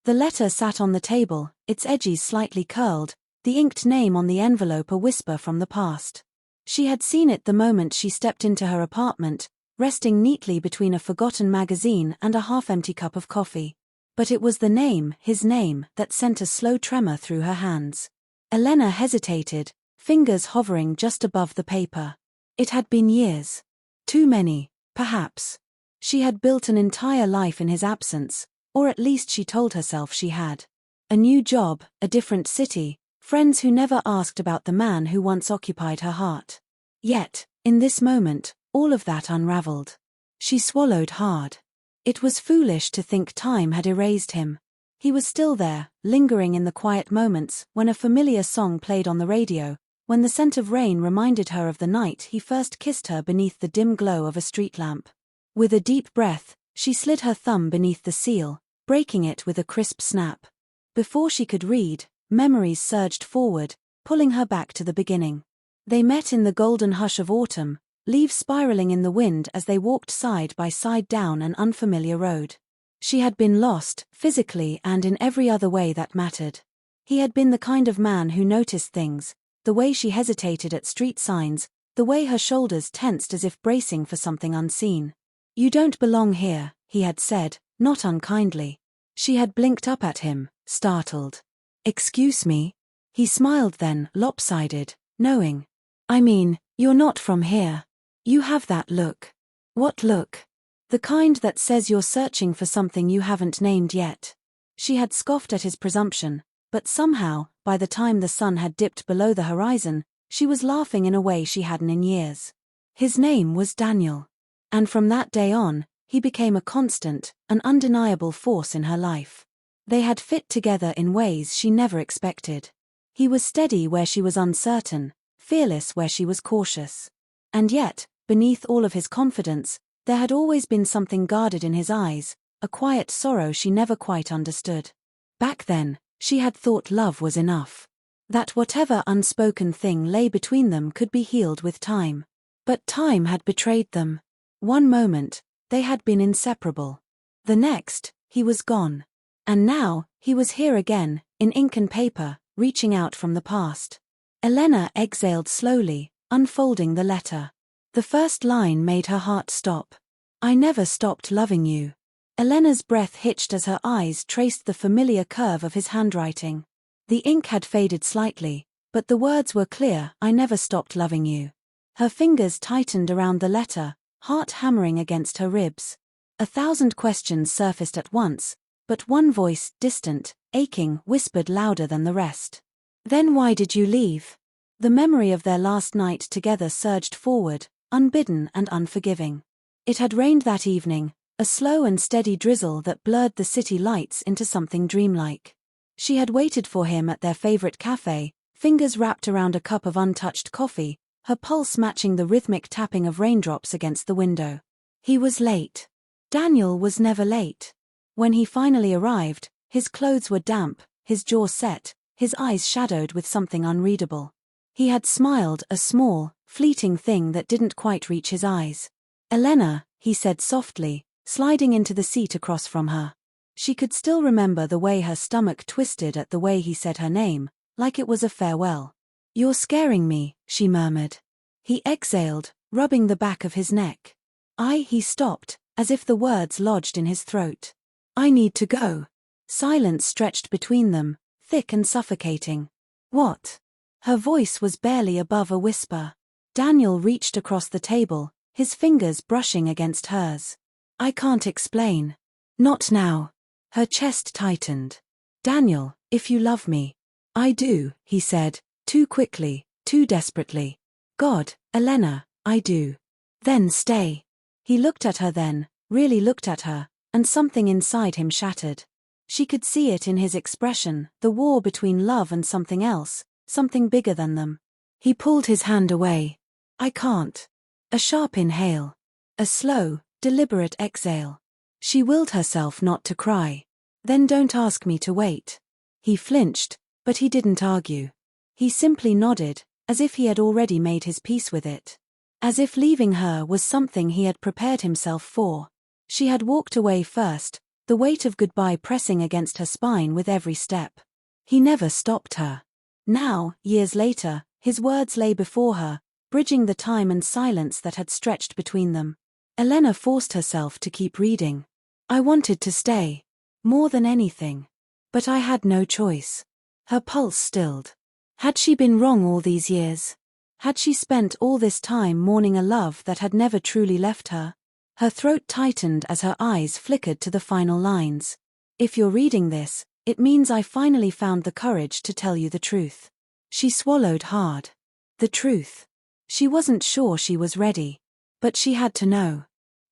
The letter sat on the table, its edges slightly curled, the inked name on the envelope a whisper from the past. She had seen it the moment she stepped into her apartment, resting neatly between a forgotten magazine and a half-empty cup of coffee. But it was the name, his name, that sent a slow tremor through her hands. Elena hesitated, fingers hovering just above the paper. It had been years. Too many, perhaps. She had built an entire life in his absence, or at least she told herself she had. A new job, a different city, friends who never asked about the man who once occupied her heart. Yet, in this moment, all of that unraveled. She swallowed hard. It was foolish to think time had erased him. He was still there, lingering in the quiet moments when a familiar song played on the radio, when the scent of rain reminded her of the night he first kissed her beneath the dim glow of a street lamp. With a deep breath, she slid her thumb beneath the seal, breaking it with a crisp snap. Before she could read, memories surged forward, pulling her back to the beginning. They met in the golden hush of autumn, leaves spiraling in the wind as they walked side by side down an unfamiliar road. She had been lost, physically and in every other way that mattered. He had been the kind of man who noticed things, the way she hesitated at street signs, the way her shoulders tensed as if bracing for something unseen. "You don't belong here," he had said, not unkindly. She had blinked up at him, startled. "Excuse me?" He smiled then, lopsided, knowing. "I mean, you're not from here. You have that look." "What look?" "The kind that says you're searching for something you haven't named yet." She had scoffed at his presumption, but somehow, by the time the sun had dipped below the horizon, she was laughing in a way she hadn't in years. His name was Daniel. And from that day on, he became a constant, an undeniable force in her life. They had fit together in ways she never expected. He was steady where she was uncertain, fearless where she was cautious. And yet, beneath all of his confidence, there had always been something guarded in his eyes, a quiet sorrow she never quite understood. Back then, she had thought love was enough. That whatever unspoken thing lay between them could be healed with time. But time had betrayed them. One moment, they had been inseparable. The next, he was gone. And now, he was here again, in ink and paper, reaching out from the past. Elena exhaled slowly, unfolding the letter. The first line made her heart stop. "I never stopped loving you." Elena's breath hitched as her eyes traced the familiar curve of his handwriting. The ink had faded slightly, but the words were clear, "I never stopped loving you." Her fingers tightened around the letter, heart hammering against her ribs. 1,000 questions surfaced at once, but one voice, distant, aching, whispered louder than the rest. "Then why did you leave?" The memory of their last night together surged forward, unbidden and unforgiving. It had rained that evening, a slow and steady drizzle that blurred the city lights into something dreamlike. She had waited for him at their favorite cafe, fingers wrapped around a cup of untouched coffee, her pulse matching the rhythmic tapping of raindrops against the window. He was late. Daniel was never late. When he finally arrived, his clothes were damp, his jaw set, his eyes shadowed with something unreadable. He had smiled, a small, fleeting thing that didn't quite reach his eyes. "Elena," he said softly, sliding into the seat across from her. She could still remember the way her stomach twisted at the way he said her name, like it was a farewell. "You're scaring me," she murmured. He exhaled, rubbing the back of his neck. He stopped, as if the words lodged in his throat. "I need to go." Silence stretched between them, thick and suffocating. "What?" Her voice was barely above a whisper. Daniel reached across the table, his fingers brushing against hers. "I can't explain." "Not now." Her chest tightened. "Daniel, if you love me." "I do," he said, too quickly, too desperately. "God, Elena, I do." "Then stay." He looked at her then, really looked at her, and something inside him shattered. She could see it in his expression, the war between love and something else, something bigger than them. He pulled his hand away. "I can't." A sharp inhale. A slow, deliberate exhale. She willed herself not to cry. "Then don't ask me to wait." He flinched, but he didn't argue. He simply nodded, as if he had already made his peace with it. As if leaving her was something he had prepared himself for. She had walked away first, the weight of goodbye pressing against her spine with every step. He never stopped her. Now, years later, his words lay before her, bridging the time and silence that had stretched between them. Elena forced herself to keep reading. I wanted to stay. More than anything. But I had no choice. Her pulse stilled. Had she been wrong all these years? Had she spent all this time mourning a love that had never truly left her? Her throat tightened as her eyes flickered to the final lines. If you're reading this, it means I finally found the courage to tell you the truth. She swallowed hard. The truth. She wasn't sure she was ready. But she had to know.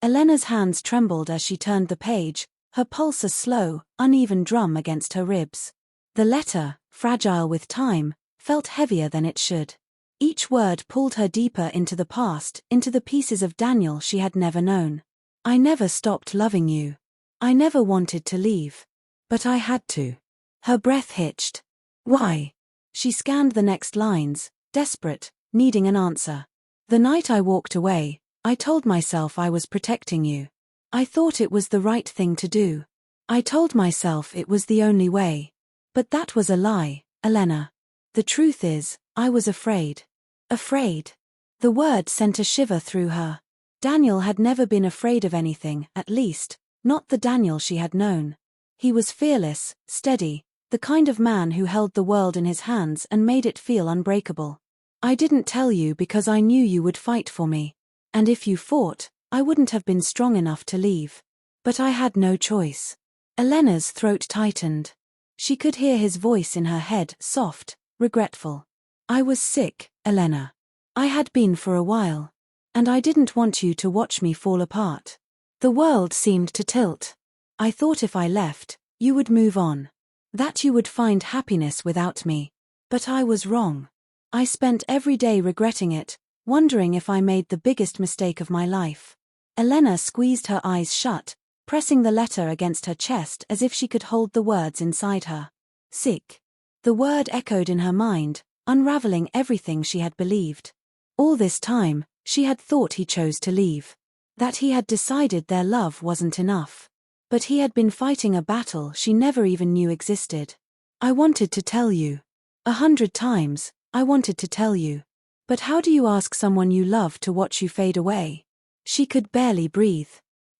Elena's hands trembled as she turned the page, her pulse a slow, uneven drum against her ribs. The letter, fragile with time, felt heavier than it should. Each word pulled her deeper into the past, into the pieces of Daniel she had never known. I never stopped loving you. I never wanted to leave. But I had to. Her breath hitched. Why? She scanned the next lines, desperate, needing an answer. The night I walked away, I told myself I was protecting you. I thought it was the right thing to do. I told myself it was the only way. But that was a lie, Elena. The truth is, I was afraid. Afraid. The word sent a shiver through her. Daniel had never been afraid of anything, at least, not the Daniel she had known. He was fearless, steady, the kind of man who held the world in his hands and made it feel unbreakable. I didn't tell you because I knew you would fight for me. And if you fought, I wouldn't have been strong enough to leave. But I had no choice. Elena's throat tightened. She could hear his voice in her head, soft, regretful. I was sick, Elena. I had been for a while. And I didn't want you to watch me fall apart. The world seemed to tilt. I thought if I left, you would move on. That you would find happiness without me. But I was wrong. I spent every day regretting it, wondering if I made the biggest mistake of my life. Elena squeezed her eyes shut, pressing the letter against her chest as if she could hold the words inside her. Sick. The word echoed in her mind, unraveling everything she had believed. All this time, she had thought he chose to leave. That he had decided their love wasn't enough. But he had been fighting a battle she never even knew existed. I wanted to tell you. 100 times, I wanted to tell you. But how do you ask someone you love to watch you fade away? She could barely breathe.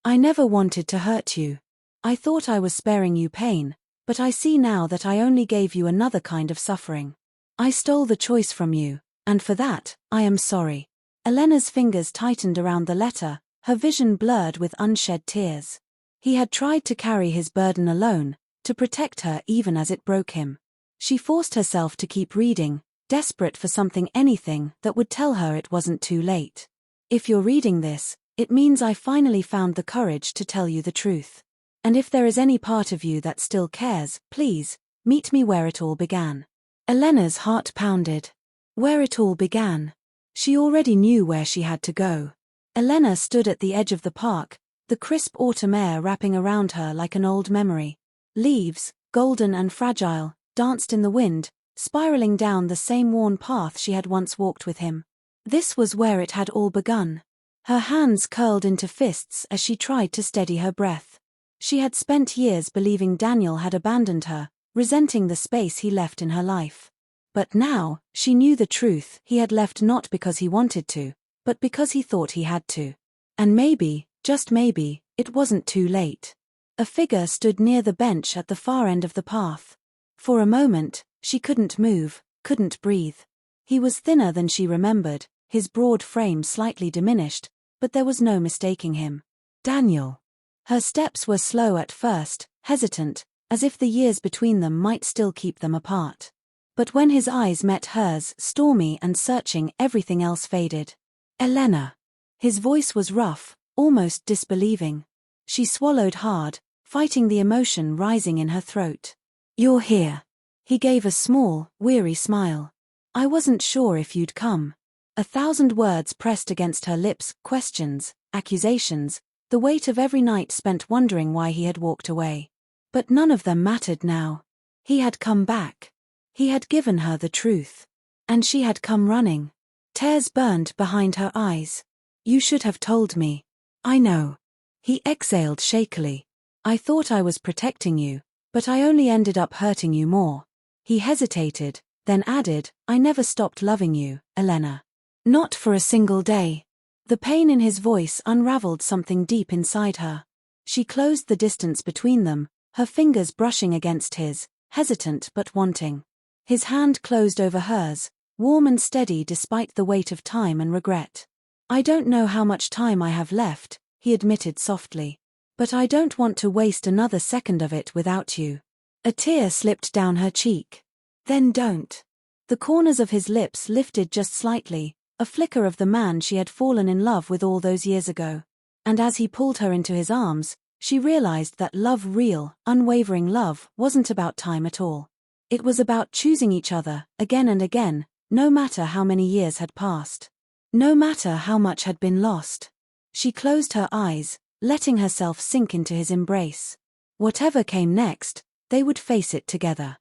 I never wanted to hurt you. I thought I was sparing you pain, but I see now that I only gave you another kind of suffering. I stole the choice from you, and for that, I am sorry. Elena's fingers tightened around the letter, her vision blurred with unshed tears. He had tried to carry his burden alone, to protect her even as it broke him. She forced herself to keep reading, desperate for anything that would tell her it wasn't too late. If you're reading this, it means I finally found the courage to tell you the truth. And if there is any part of you that still cares, please, meet me where it all began. Elena's heart pounded. Where it all began. She already knew where she had to go. Elena stood at the edge of the park, the crisp autumn air wrapping around her like an old memory. Leaves, golden and fragile, danced in the wind, spiraling down the same worn path she had once walked with him. This was where it had all begun. Her hands curled into fists as she tried to steady her breath. She had spent years believing Daniel had abandoned her, resenting the space he left in her life. But now, she knew the truth: he had left not because he wanted to, but because he thought he had to. And maybe, just maybe, it wasn't too late. A figure stood near the bench at the far end of the path. For a moment, she couldn't move, couldn't breathe. He was thinner than she remembered, his broad frame slightly diminished, but there was no mistaking him. Daniel. Her steps were slow at first, hesitant, as if the years between them might still keep them apart. But when his eyes met hers, stormy and searching, everything else faded. Elena. His voice was rough, almost disbelieving. She swallowed hard, fighting the emotion rising in her throat. You're here. He gave a small, weary smile. I wasn't sure if you'd come. 1,000 words pressed against her lips, questions, accusations, the weight of every night spent wondering why he had walked away. But none of them mattered now. He had come back. He had given her the truth. And she had come running. Tears burned behind her eyes. You should have told me. I know. He exhaled shakily. I thought I was protecting you, but I only ended up hurting you more. He hesitated, then added, I never stopped loving you, Elena. Not for a single day. The pain in his voice unraveled something deep inside her. She closed the distance between them, her fingers brushing against his, hesitant but wanting. His hand closed over hers, warm and steady despite the weight of time and regret. I don't know how much time I have left, he admitted softly. But I don't want to waste another second of it without you. A tear slipped down her cheek. Then don't. The corners of his lips lifted just slightly, a flicker of the man she had fallen in love with all those years ago. And as he pulled her into his arms, she realized that love, real, unwavering love, wasn't about time at all. It was about choosing each other, again and again, no matter how many years had passed. No matter how much had been lost. She closed her eyes, letting herself sink into his embrace. Whatever came next, they would face it together.